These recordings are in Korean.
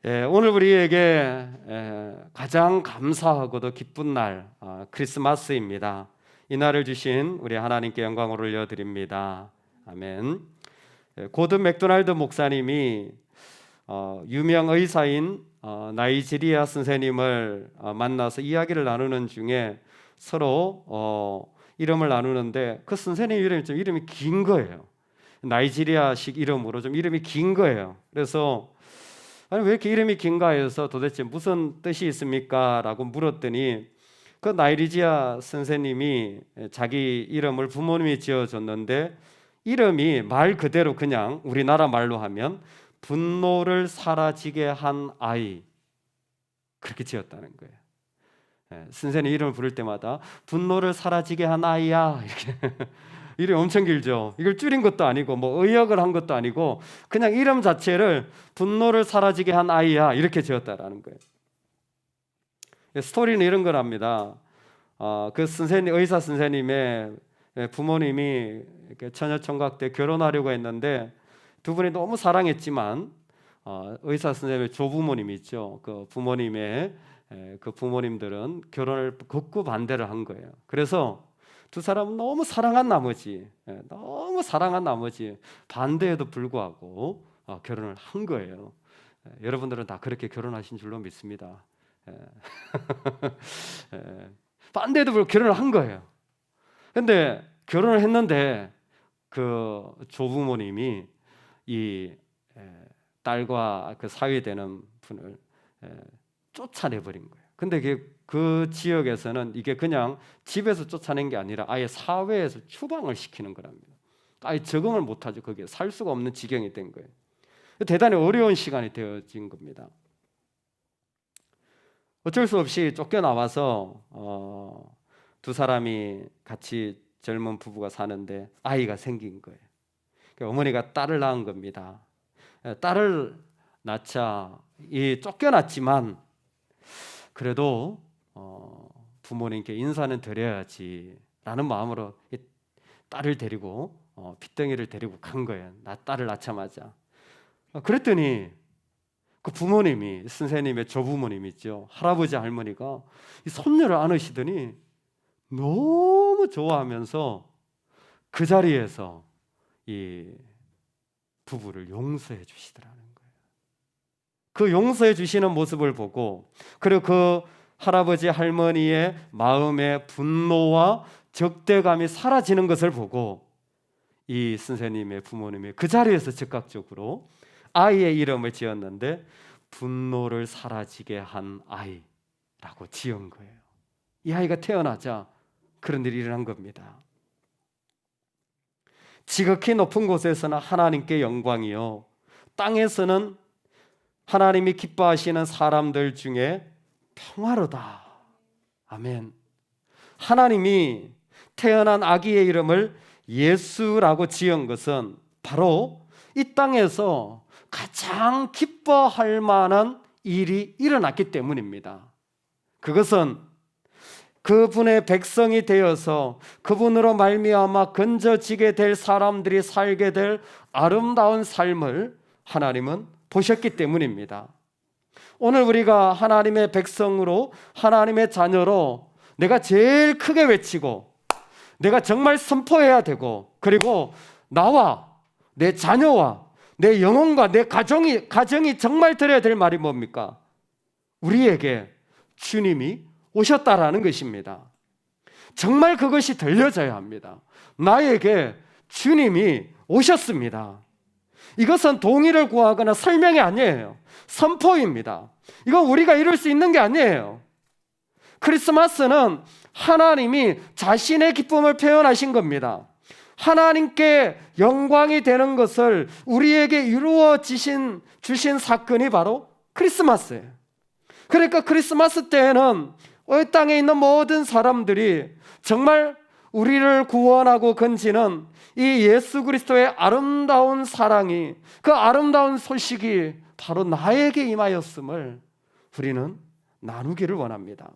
오늘 우리에게 가장 감사하고도 기쁜 날 크리스마스입니다. 이 날을 주신 우리 하나님께 영광을 올려드립니다. 아멘. 고든 맥도날드 목사님이 유명 의사인 나이지리아 선생님을 만나서 이야기를 나누는 중에 서로 이름을 나누는데 그 선생님 이름이 좀 이름이 긴 거예요. 나이지리아식 이름으로 좀 이름이 긴 거예요. 그래서 아니 왜 이렇게 이름이 긴가 해서 도대체 무슨 뜻이 있습니까? 라고 물었더니 그 나이지리아 선생님이 자기 이름을 부모님이 지어줬는데 이름이 말 그대로 그냥 우리나라 말로 하면 분노를 사라지게 한 아이, 그렇게 지었다는 거예요. 선생님 이름을 부를 때마다 분노를 사라지게 한 아이야, 이렇게 이름이 엄청 길죠. 이걸 줄인 것도 아니고 뭐 의역을 한 것도 아니고 그냥 이름 자체를 분노를 사라지게 한 아이야, 이렇게 지었다라는 거예요. 스토리는 이런 거랍니다. 그 선생님, 의사 선생님의 부모님이 처녀총각 때 결혼하려고 했는데 두 분이 너무 사랑했지만 의사 선생님의 조부모님 있죠. 그 부모님의 그 부모님들은 결혼을 극구 반대를 한 거예요. 그래서 두 사람은 너무 사랑한 나머지 반대에도 불구하고 결혼을 한 거예요. 여러분들은 다 그렇게 결혼하신 줄로 믿습니다. 반대에도 불구하고 결혼을 한 거예요. 근데 결혼을 했는데 그 조부모님이 이 딸과 그 사위되는 분을 쫓아내버린 거예요. 근데 그 지역에서는 이게 그냥 집에서 쫓아낸 게 아니라 아예 사회에서 추방을 시키는 거랍니다. 아예 적응을 못하죠. 거기에 살 수가 없는 지경이 된 거예요. 대단히 어려운 시간이 되어진 겁니다. 어쩔 수 없이 쫓겨나와서 두 사람이 같이 젊은 부부가 사는데 아이가 생긴 거예요. 어머니가 딸을 낳은 겁니다. 딸을 낳자 쫓겨났지만 그래도 부모님께 인사는 드려야지 라는 마음으로 딸을 데리고 핏덩이를 데리고 간 거예요. 딸을 낳자마자. 그랬더니 그 부모님이, 선생님의 조부모님 있죠, 할아버지 할머니가 이 손녀를 안으시더니 너무 좋아하면서 그 자리에서 이 부부를 용서해 주시더라는 거예요. 그 용서해 주시는 모습을 보고, 그리고 그 할아버지 할머니의 마음의 분노와 적대감이 사라지는 것을 보고 이 선생님의 부모님이 그 자리에서 즉각적으로 아이의 이름을 지었는데 분노를 사라지게 한 아이라고 지은 거예요. 이 아이가 태어나자 그런 일이 일어난 겁니다. 지극히 높은 곳에서는 하나님께 영광이요, 땅에서는 하나님이 기뻐하시는 사람들 중에 평화로다. 아멘. 하나님이 태어난 아기의 이름을 예수라고 지은 것은 바로 이 땅에서 가장 기뻐할 만한 일이 일어났기 때문입니다. 그것은 그분의 백성이 되어서 그분으로 말미암아 건져지게 될 사람들이 살게 될 아름다운 삶을 하나님은 보셨기 때문입니다. 오늘 우리가 하나님의 백성으로, 하나님의 자녀로 내가 제일 크게 외치고 내가 정말 선포해야 되고, 그리고 나와 내 자녀와 내 영혼과 내 가정이 정말 들어야 될 말이 뭡니까? 우리에게 주님이 오셨다라는 것입니다. 정말 그것이 들려져야 합니다. 나에게 주님이 오셨습니다. 이것은 동의를 구하거나 설명이 아니에요. 선포입니다. 이건 우리가 이룰 수 있는 게 아니에요. 크리스마스는 하나님이 자신의 기쁨을 표현하신 겁니다. 하나님께 영광이 되는 것을 우리에게 주신 사건이 바로 크리스마스예요. 그러니까 크리스마스 때에는 이 땅에 있는 모든 사람들이 정말 우리를 구원하고 건지는 이 예수 그리스도의 아름다운 사랑이, 그 아름다운 소식이 바로 나에게 임하였음을 우리는 나누기를 원합니다.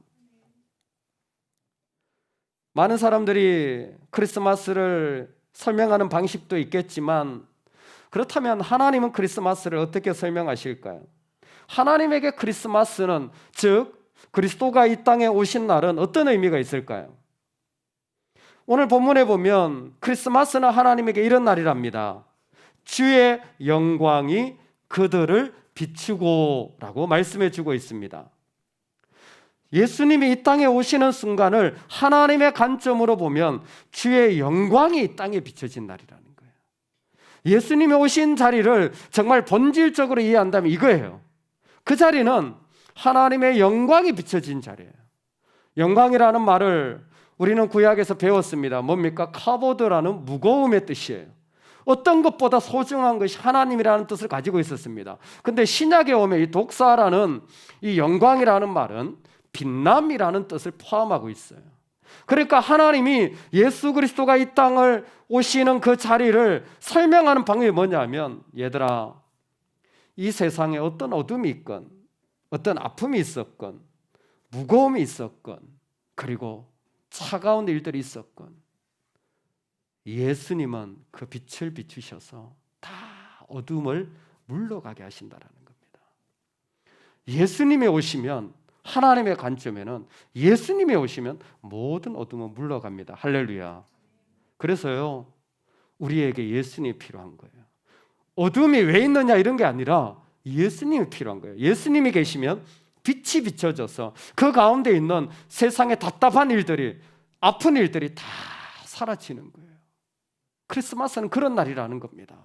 많은 사람들이 크리스마스를 설명하는 방식도 있겠지만, 그렇다면 하나님은 크리스마스를 어떻게 설명하실까요? 하나님에게 크리스마스는, 즉 그리스도가 이 땅에 오신 날은 어떤 의미가 있을까요? 오늘 본문에 보면 크리스마스는 하나님에게 이런 날이랍니다. 주의 영광이 그들을 비추고 라고 말씀해 주고 있습니다. 예수님이 이 땅에 오시는 순간을 하나님의 관점으로 보면 주의 영광이 이 땅에 비춰진 날이라는 거예요. 예수님이 오신 자리를 정말 본질적으로 이해한다면 이거예요. 그 자리는 하나님의 영광이 비춰진 자리예요. 영광이라는 말을 우리는 구약에서 배웠습니다. 뭡니까? 카보드라는 무거움의 뜻이에요. 어떤 것보다 소중한 것이 하나님이라는 뜻을 가지고 있었습니다. 근데 신약에 오면 이 독사라는 이 영광이라는 말은 빛남이라는 뜻을 포함하고 있어요. 그러니까 하나님이 예수 그리스도가 이 땅을 오시는 그 자리를 설명하는 방법이 뭐냐면, 얘들아, 이 세상에 어떤 어둠이 있건, 어떤 아픔이 있었건, 무거움이 있었건, 그리고 차가운 일들이 있었건, 예수님은 그 빛을 비추셔서 다 어둠을 물러가게 하신다라는 겁니다. 예수님이 오시면, 하나님의 관점에는 예수님이 오시면 모든 어둠은 물러갑니다. 할렐루야. 그래서요, 우리에게 예수님이 필요한 거예요. 어둠이 왜 있느냐 이런 게 아니라 예수님이 필요한 거예요. 예수님이 계시면 빛이 비춰져서 그 가운데 있는 세상의 답답한 일들이, 아픈 일들이 다 사라지는 거예요. 크리스마스는 그런 날이라는 겁니다.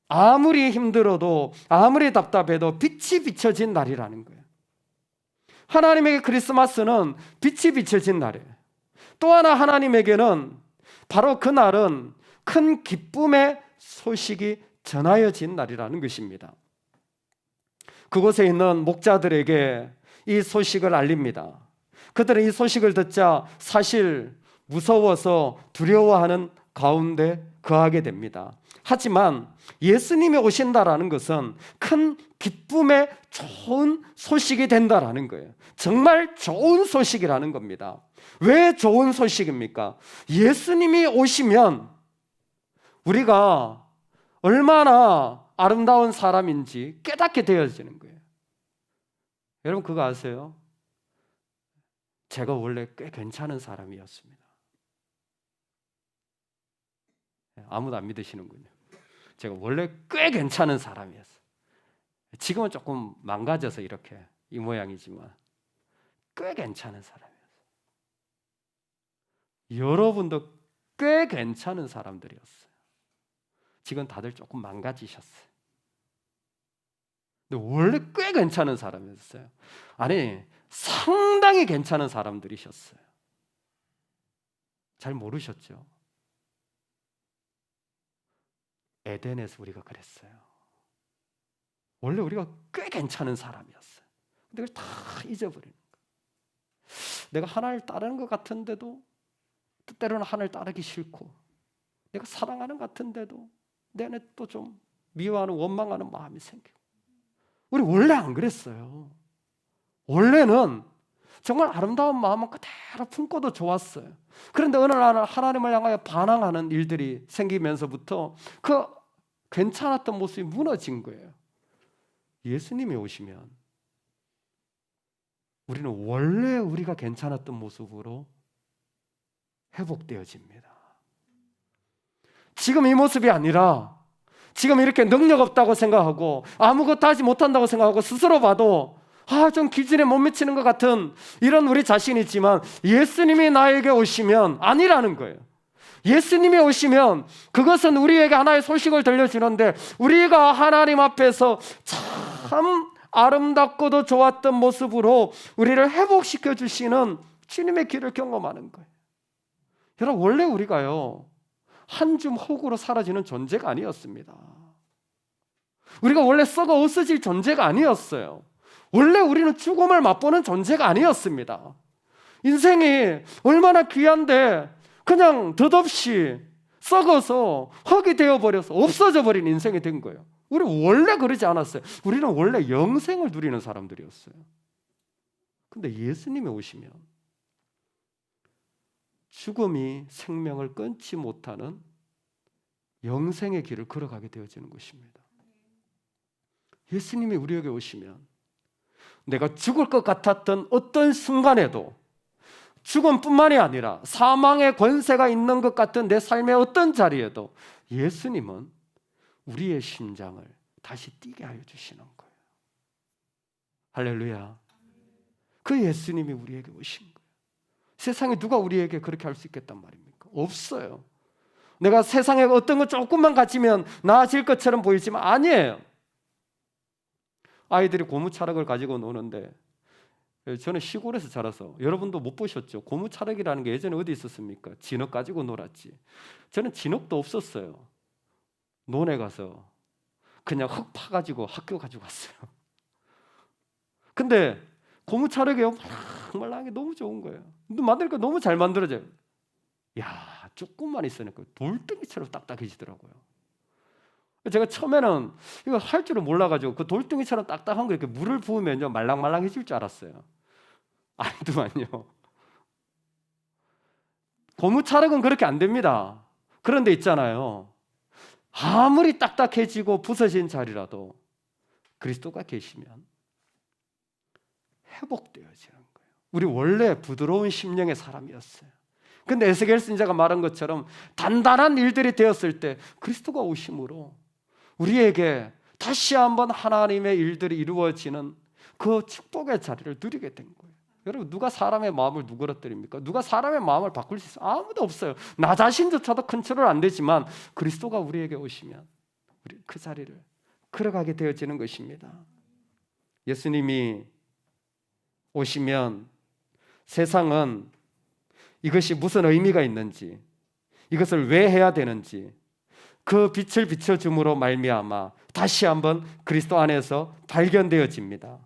아무리 힘들어도, 아무리 답답해도 빛이 비춰진 날이라는 거예요. 하나님에게 크리스마스는 빛이 비춰진 날이에요. 또 하나 하나님에게는 바로 그 날은 큰 기쁨의 소식이 전하여진 날이라는 것입니다. 그곳에 있는 목자들에게 이 소식을 알립니다. 그들은 이 소식을 듣자 사실 무서워서 두려워하는 가운데 거하게 됩니다. 하지만 예수님이 오신다라는 것은 큰 기쁨의 좋은 소식이 된다라는 거예요. 정말 좋은 소식이라는 겁니다. 왜 좋은 소식입니까? 예수님이 오시면 우리가 얼마나 아름다운 사람인지 깨닫게 되어지는 거예요. 여러분 그거 아세요? 제가 원래 꽤 괜찮은 사람이었습니다. 아무도 안 믿으시는군요. 제가 원래 꽤 괜찮은 사람이었어요. 지금은 조금 망가져서 이렇게 이 모양이지만 꽤 괜찮은 사람이었어요. 여러분도 꽤 괜찮은 사람들이었어요. 지금 다들 조금 망가지셨어요. 근데 원래 꽤 괜찮은 사람이었어요. 아니, 상당히 괜찮은 사람들이셨어요. 잘 모르셨죠? 에덴에서 우리가 그랬어요. 원래 우리가 꽤 괜찮은 사람이었어요. 근데 그걸 다 잊어버리는 거예요. 내가 하나님을 따르는 것 같은데도 때로는 하나님을 따르기 싫고, 내가 사랑하는 것 같은데도 내 안에 또 좀 미워하는, 원망하는 마음이 생기고. 우리 원래 안 그랬어요. 원래는 정말 아름다운 마음은 그대로 품고도 좋았어요. 그런데 어느 날 하나님을 향하여 반항하는 일들이 생기면서부터 그 괜찮았던 모습이 무너진 거예요. 예수님이 오시면 우리는 원래 우리가 괜찮았던 모습으로 회복되어집니다. 지금 이 모습이 아니라, 지금 이렇게 능력 없다고 생각하고 아무것도 하지 못한다고 생각하고 스스로 봐도 좀 기준에 못 미치는 것 같은 이런 우리 자신이 있지만, 예수님이 나에게 오시면 아니라는 거예요. 예수님이 오시면 그것은 우리에게 하나의 소식을 들려주는데, 우리가 하나님 앞에서 참 아름답고도 좋았던 모습으로 우리를 회복시켜 주시는 주님의 길을 경험하는 거예요. 여러분, 원래 우리가요 한 줌 흙으로 사라지는 존재가 아니었습니다. 우리가 원래 썩어 없어질 존재가 아니었어요. 원래 우리는 죽음을 맛보는 존재가 아니었습니다. 인생이 얼마나 귀한데 그냥 덧없이 썩어서 흙이 되어버려서 없어져 버린 인생이 된 거예요. 우리 원래 그러지 않았어요. 우리는 원래 영생을 누리는 사람들이었어요. 근데 예수님이 오시면 죽음이 생명을 끊지 못하는 영생의 길을 걸어가게 되어지는 것입니다. 예수님이 우리에게 오시면 내가 죽을 것 같았던 어떤 순간에도, 죽음뿐만이 아니라 사망의 권세가 있는 것 같은 내 삶의 어떤 자리에도 예수님은 우리의 심장을 다시 뛰게 하여 주시는 거예요. 할렐루야. 그 예수님이 우리에게 오신 거예요. 세상에 누가 우리에게 그렇게 할 수 있겠단 말입니까? 없어요. 내가 세상에 어떤 거 조금만 가지면 나아질 것처럼 보이지만 아니에요. 아이들이 고무차력을 가지고 노는데, 저는 시골에서 자라서 여러분도 못 보셨죠? 고무차력이라는 게 예전에 어디 있었습니까? 진흙 가지고 놀았지. 저는 진흙도 없었어요. 논에 가서 그냥 흙 파가지고 학교 가지고 왔어요. 근데 고무차력이 말랑말랑하게 너무 좋은 거예요. 만들니까 너무 잘 만들어져요. 야, 조금만 있으니까 돌덩이처럼 딱딱해지더라고요. 제가 처음에는 이거 할 줄을 몰라가지고 그 돌덩이처럼 딱딱한 거 이렇게 물을 부으면요 말랑말랑해질 줄 알았어요. 아니더만요. 고무차력은 그렇게 안 됩니다. 그런데 있잖아요, 아무리 딱딱해지고 부서진 자리라도 그리스도가 계시면 회복되어지는 거예요. 우리 원래 부드러운 심령의 사람이었어요. 근데 에스겔 선지자가 말한 것처럼 단단한 일들이 되었을 때 그리스도가 오심으로 우리에게 다시 한번 하나님의 일들이 이루어지는 그 축복의 자리를 누리게 된 거예요. 여러분, 누가 사람의 마음을 누그러뜨립니까? 누가 사람의 마음을 바꿀 수 있어요? 아무도 없어요. 나 자신조차도 컨트롤 안 되지만 그리스도가 우리에게 오시면 우리 그 자리를 걸어가게 되어지는 것입니다. 예수님이 오시면 세상은 이것이 무슨 의미가 있는지, 이것을 왜 해야 되는지 그 빛을 비춰줌으로 말미암아 다시 한번 그리스도 안에서 발견되어집니다.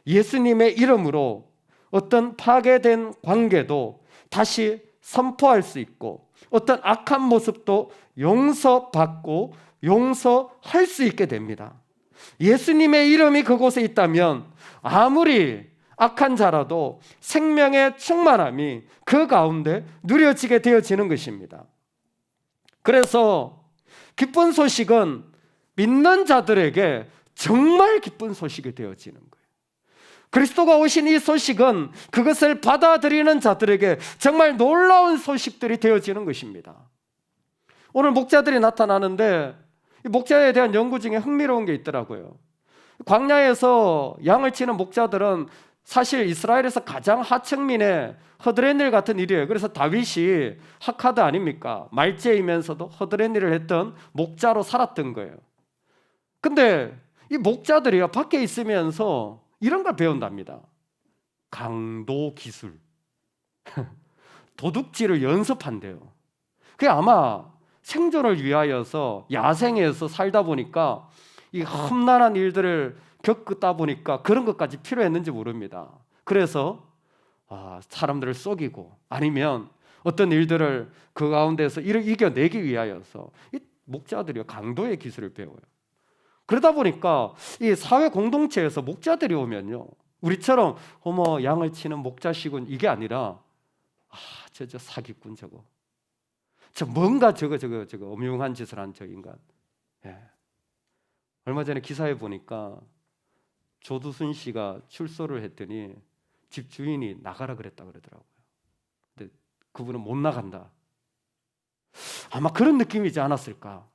예수님의 이름으로 어떤 파괴된 관계도 다시 선포할 수 있고, 어떤 악한 모습도 용서받고 용서할 수 있게 됩니다. 예수님의 이름이 그곳에 있다면 아무리 악한 자라도 생명의 충만함이 그 가운데 누려지게 되어지는 것입니다. 그래서 기쁜 소식은 믿는 자들에게 정말 기쁜 소식이 되어지는 거예요. 그리스도가 오신 이 소식은 그것을 받아들이는 자들에게 정말 놀라운 소식들이 되어지는 것입니다. 오늘 목자들이 나타나는데 이 목자에 대한 연구 중에 흥미로운 게 있더라고요. 광야에서 양을 치는 목자들은 사실 이스라엘에서 가장 하층민의 허드렛일 같은 일이에요. 그래서 다윗이 하카드 아닙니까? 말제이면서도 허드렛일을 했던 목자로 살았던 거예요. 근데 이 목자들이 밖에 있으면서 이런 걸 배운답니다. 강도 기술. 도둑질을 연습한대요. 그게 아마 생존을 위하여서 야생에서 살다 보니까 이 험난한 일들을 겪다 보니까 그런 것까지 필요했는지 모릅니다. 그래서 사람들을 속이고 아니면 어떤 일들을 그 가운데서 이겨내기 위하여서 이 목자들이 강도의 기술을 배워요. 그러다 보니까 이 사회 공동체에서 목자들이 오면요, 우리처럼 어머 양을 치는 목자시군 이게 아니라 저 사기꾼 저 뭔가 저거 엄흉한 짓을 한 저 인간. 예. 얼마 전에 기사에 보니까 조두순 씨가 출소를 했더니 집 주인이 나가라 그랬다 그러더라고요. 근데 그분은 못 나간다. 아마 그런 느낌이지 않았을까.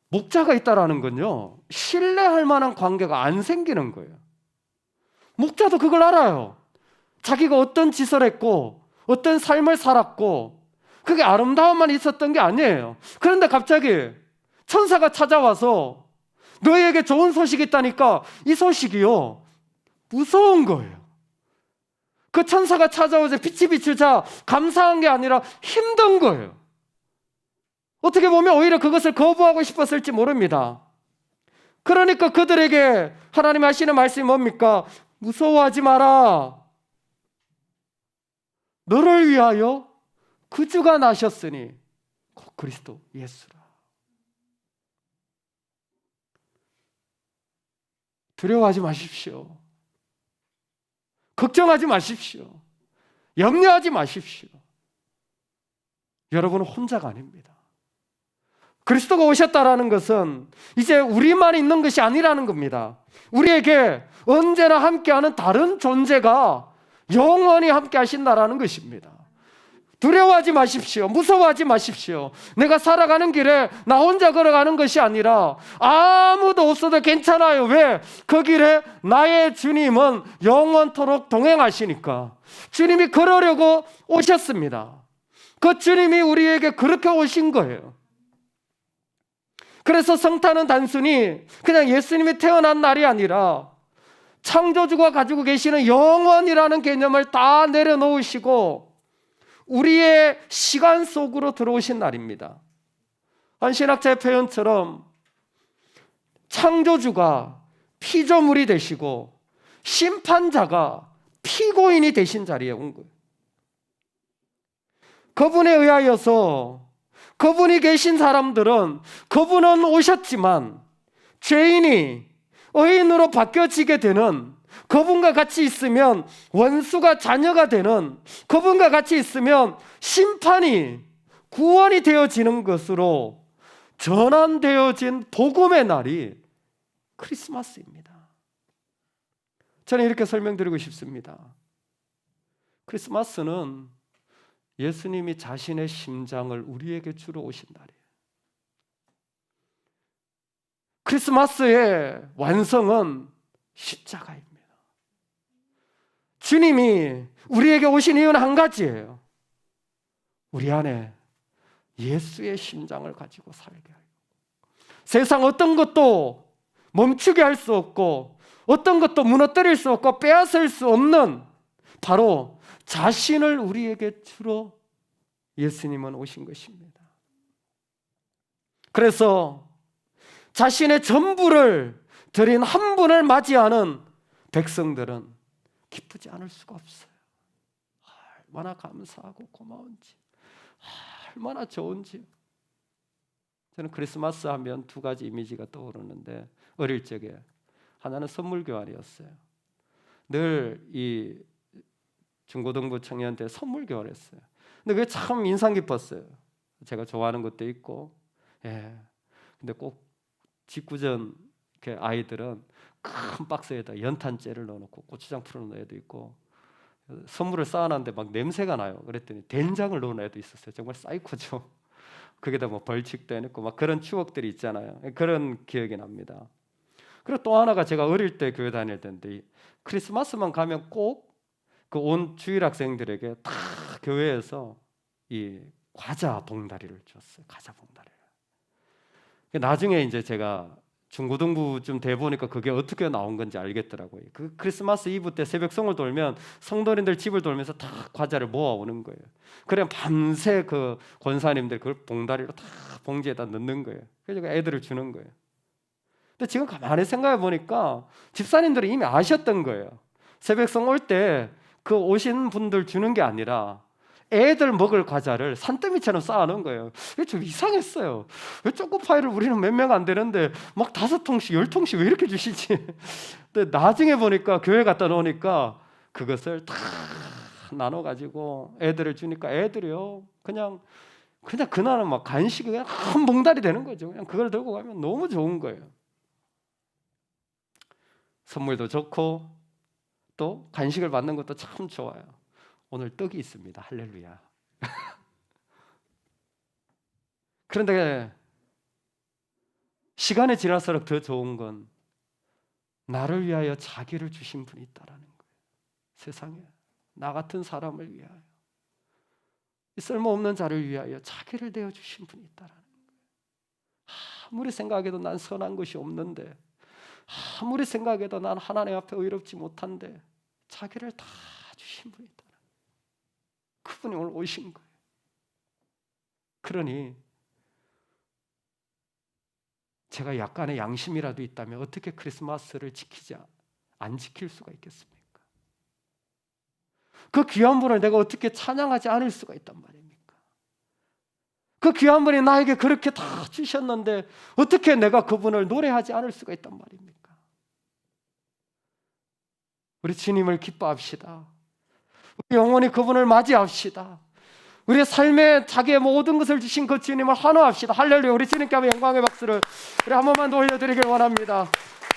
목자가 있다라는 건요, 신뢰할 만한 관계가 안 생기는 거예요. 목자도 그걸 알아요. 자기가 어떤 짓을 했고 어떤 삶을 살았고 그게 아름다움만 있었던 게 아니에요. 그런데 갑자기 천사가 찾아와서 너희에게 좋은 소식이 있다니까 이 소식이요 무서운 거예요. 그 천사가 찾아오자 빛이 비추자 감사한 게 아니라 힘든 거예요. 어떻게 보면 오히려 그것을 거부하고 싶었을지 모릅니다. 그러니까 그들에게 하나님이 하시는 말씀이 뭡니까? 무서워하지 마라. 너를 위하여 구주가 나셨으니 곧 그리스도 예수라. 두려워하지 마십시오. 걱정하지 마십시오. 염려하지 마십시오. 여러분은 혼자가 아닙니다. 그리스도가 오셨다라는 것은 이제 우리만 있는 것이 아니라는 겁니다. 우리에게 언제나 함께하는 다른 존재가 영원히 함께 하신다라는 것입니다. 두려워하지 마십시오. 무서워하지 마십시오. 내가 살아가는 길에 나 혼자 걸어가는 것이 아니라 아무도 없어도 괜찮아요. 왜? 그 길에 나의 주님은 영원토록 동행하시니까. 주님이 그러려고 오셨습니다. 그 주님이 우리에게 그렇게 오신 거예요. 그래서 성탄은 단순히 그냥 예수님이 태어난 날이 아니라 창조주가 가지고 계시는 영원이라는 개념을 다 내려놓으시고 우리의 시간 속으로 들어오신 날입니다. 한 신학자의 표현처럼 창조주가 피조물이 되시고 심판자가 피고인이 되신 자리에 온 거예요. 그분에 의하여서 그분이 계신 사람들은 그분은 오셨지만 죄인이 의인으로 바뀌어지게 되는, 그분과 같이 있으면 원수가 자녀가 되는, 그분과 같이 있으면 심판이 구원이 되어지는 것으로 전환되어진 복음의 날이 크리스마스입니다. 저는 이렇게 설명드리고 싶습니다. 크리스마스는 예수님이 자신의 심장을 우리에게 주러 오신 날이에요. 크리스마스의 완성은 십자가입니다. 주님이 우리에게 오신 이유는 한 가지예요. 우리 안에 예수의 심장을 가지고 살게 하고, 세상 어떤 것도 멈추게 할 수 없고 어떤 것도 무너뜨릴 수 없고 빼앗을 수 없는 바로 자신을 우리에게 주러 예수님은 오신 것입니다. 그래서 자신의 전부를 드린 한 분을 맞이하는 백성들은 기쁘지 않을 수가 없어요. 얼마나 감사하고 고마운지, 얼마나 좋은지. 저는 크리스마스 하면 두 가지 이미지가 떠오르는데, 어릴 적에 하나는 선물 교환이었어요. 늘 이 중고등부 청년 때 선물 교환했어요. 근데 그게 참 인상 깊었어요. 제가 좋아하는 것도 있고, 근데 꼭 직구전 아이들은 큰 박스에다 연탄재를 넣어놓고 고추장 풀어놓은 애도 있고, 선물을 쌓아놨는데 막 냄새가 나요. 그랬더니 된장을 넣은 애도 있었어요. 정말 사이코죠. 거기다 뭐 벌칙도 해놓고 막 그런 추억들이 있잖아요. 그런 기억이 납니다. 그리고 또 하나가, 제가 어릴 때 교회 다닐 때인데 크리스마스만 가면 꼭 그 온 주일 학생들에게 다 교회에서 이 과자 봉다리를 줬어요. 과자 봉다리를. 나중에 이제 제가 중고등부쯤 돼 보니까 그게 어떻게 나온 건지 알겠더라고요. 그 크리스마스 이브 때 새벽송을 돌면 성도님들 집을 돌면서 다 과자를 모아오는 거예요. 그래 밤새 그 권사님들 그걸 봉다리로 다 봉지에다 넣는 거예요. 그래서 애들을 주는 거예요. 근데 지금 가만히 생각해 보니까 집사님들이 이미 아셨던 거예요. 새벽송 올 때 그 오신 분들 주는 게 아니라 애들 먹을 과자를 산더미처럼 쌓아놓은 거예요. 이게 좀 이상했어요. 왜 초코파이를 우리는 몇 명 안 되는데 막 5통씩 10통씩 왜 이렇게 주시지? 근데 나중에 보니까 교회 갖다 놓으니까 그것을 다 나눠가지고 애들을 주니까 애들이요 그냥 그날은 막 간식이 그냥 한 봉다리 되는 거죠. 그냥 그걸 들고 가면 너무 좋은 거예요. 선물도 좋고 또 간식을 받는 것도 참 좋아요. 오늘 떡이 있습니다. 할렐루야. 그런데 시간이 지날수록 더 좋은 건 나를 위하여 자기를 주신 분이 있다라는 거예요. 세상에 나 같은 사람을 위하여, 이 쓸모없는 자를 위하여 자기를 내어 주신 분이 있다라는 거예요. 아무리 생각해도 난 선한 것이 없는데, 아무리 생각해도 난 하나님 앞에 의롭지 못한데 자기를 다 주신 분이 있다. 그분이 오늘 오신 거예요. 그러니 제가 약간의 양심이라도 있다면 어떻게 크리스마스를 안 지킬 수가 있겠습니까? 그 귀한 분을 내가 어떻게 찬양하지 않을 수가 있단 말입니까? 그 귀한 분이 나에게 그렇게 다 주셨는데 어떻게 내가 그분을 노래하지 않을 수가 있단 말입니까? 우리 주님을 기뻐합시다. 우리 영원히 그분을 맞이합시다. 우리의 삶에 자기의 모든 것을 주신 그 주님을 환호합시다. 할렐루야. 우리 주님께 한번 영광의 박수를 우리 한 번만 더 올려드리길 원합니다.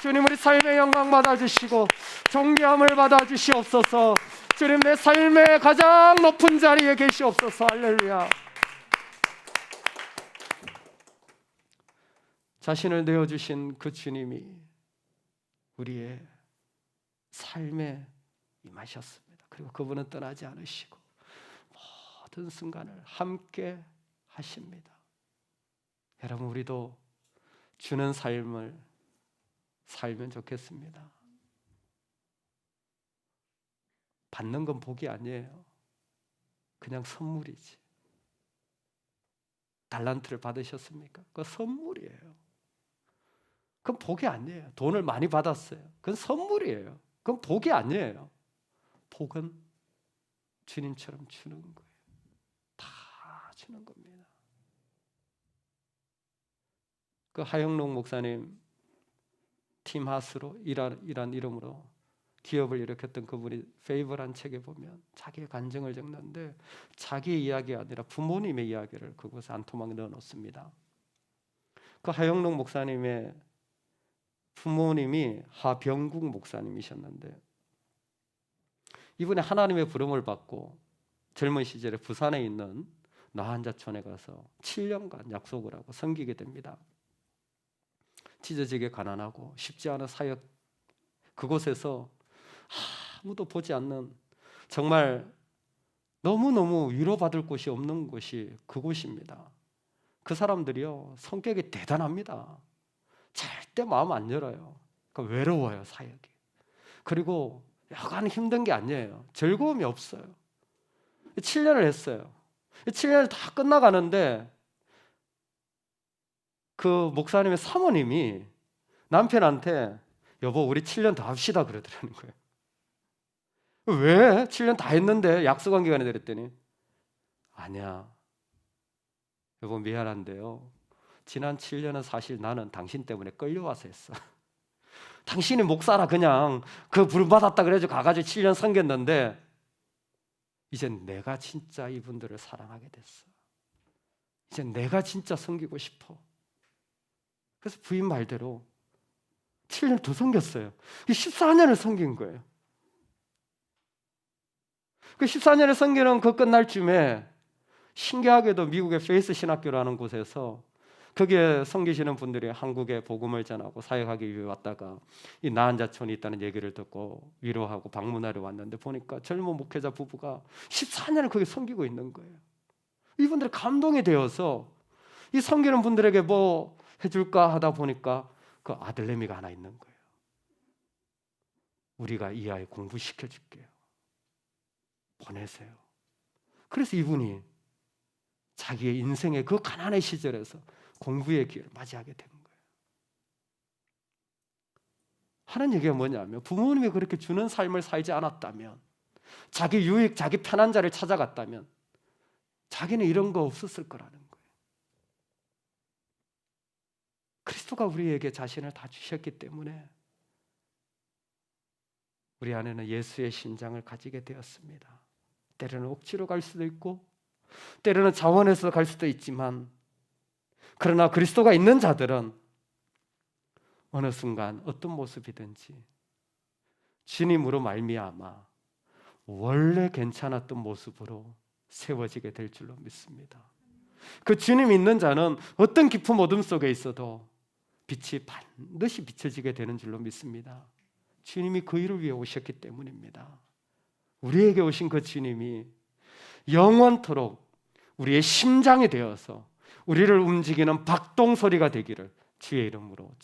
주님, 우리 삶의 영광 받아주시고 존귀함을 받아주시옵소서. 주님, 내 삶의 가장 높은 자리에 계시옵소서. 할렐루야. 자신을 내어주신 그 주님이 우리의 삶에 임하셨습니다. 그리고 그분은 떠나지 않으시고 모든 순간을 함께 하십니다. 여러분, 우리도 주는 삶을 살면 좋겠습니다. 받는 건 복이 아니에요. 그냥 선물이지. 달란트를 받으셨습니까? 그건 선물이에요. 그건 복이 아니에요. 돈을 많이 받았어요. 그건 선물이에요. 그건 복이 아니에요. 복은 주님처럼 주는 거예요. 다 주는 겁니다. 그 하영록 목사님 팀 하스로 이란 이름으로 기업을 일으켰던 그분이 페이블한 책에 보면 자기의 간증을 적는데 자기의 이야기가 아니라 부모님의 이야기를 그곳에 한 토막 넣어놓습니다. 그 하영록 목사님의 부모님이 하병국 목사님이셨는데 이분이 하나님의 부름을 받고 젊은 시절에 부산에 있는 나한자촌에 가서 7년간 약속을 하고 섬기게 됩니다. 찢어지게 가난하고 쉽지 않은 사역, 그곳에서 아무도 보지 않는 정말 너무너무 위로받을 곳이 없는 곳이 그곳입니다. 그 사람들이요, 성격이 대단합니다. 절대 마음 안 열어요. 그러니까 외로워요, 사역이. 그리고 약간 힘든 게 아니에요. 즐거움이 없어요. 7년을 했어요. 7년을 다 끝나가는데 그 목사님의 사모님이 남편한테 여보, 우리 7년 더 합시다 그러더라는 거예요. 왜? 7년 다 했는데 약속한 기간에 그랬더니 아니야, 여보 미안한데요, 지난 7년은 사실 나는 당신 때문에 끌려와서 했어. 당신이 목사라 그냥 그 부름 받았다 그래가지고 가가지고 7년 섬겼는데 이젠 내가 진짜 이분들을 사랑하게 됐어. 이젠 내가 진짜 섬기고 싶어. 그래서 부인 말대로 7년 더 섬겼어요. 14년을 섬긴 거예요. 그 14년을 섬기는 그 끝날 쯤에 신기하게도 미국의 페이스 신학교라는 곳에서 거기에 섬기시는 분들이 한국에 복음을 전하고 사역하기 위해 왔다가 이 나한자촌이 있다는 얘기를 듣고 위로하고 방문하러 왔는데 보니까 젊은 목회자 부부가 14년을 거기 섬기고 있는 거예요. 이분들이 감동이 되어서 이 섬기는 분들에게 뭐 해줄까 하다 보니까 그 아들내미가 하나 있는 거예요. 우리가 이 아이 공부시켜줄게요. 보내세요. 그래서 이분이 자기의 인생의 그 가난의 시절에서 공부의 기회를 맞이하게 된 거예요. 하는 얘기가 뭐냐면 부모님이 그렇게 주는 삶을 살지 않았다면, 자기 유익, 자기 편한 자를 찾아갔다면 자기는 이런 거 없었을 거라는 거예요. 그리스도가 우리에게 자신을 다 주셨기 때문에 우리 안에는 예수의 심장을 가지게 되었습니다. 때로는 억지로 갈 수도 있고 때로는 자원해서 갈 수도 있지만, 그러나 그리스도가 있는 자들은 어느 순간 어떤 모습이든지 주님으로 말미암아 원래 괜찮았던 모습으로 세워지게 될 줄로 믿습니다. 그 주님 있는 자는 어떤 깊은 어둠 속에 있어도 빛이 반드시 비춰지게 되는 줄로 믿습니다. 주님이 그 일을 위해 오셨기 때문입니다. 우리에게 오신 그 주님이 영원토록 우리의 심장이 되어서 우리를 움직이는 박동소리가 되기를 주의 이름으로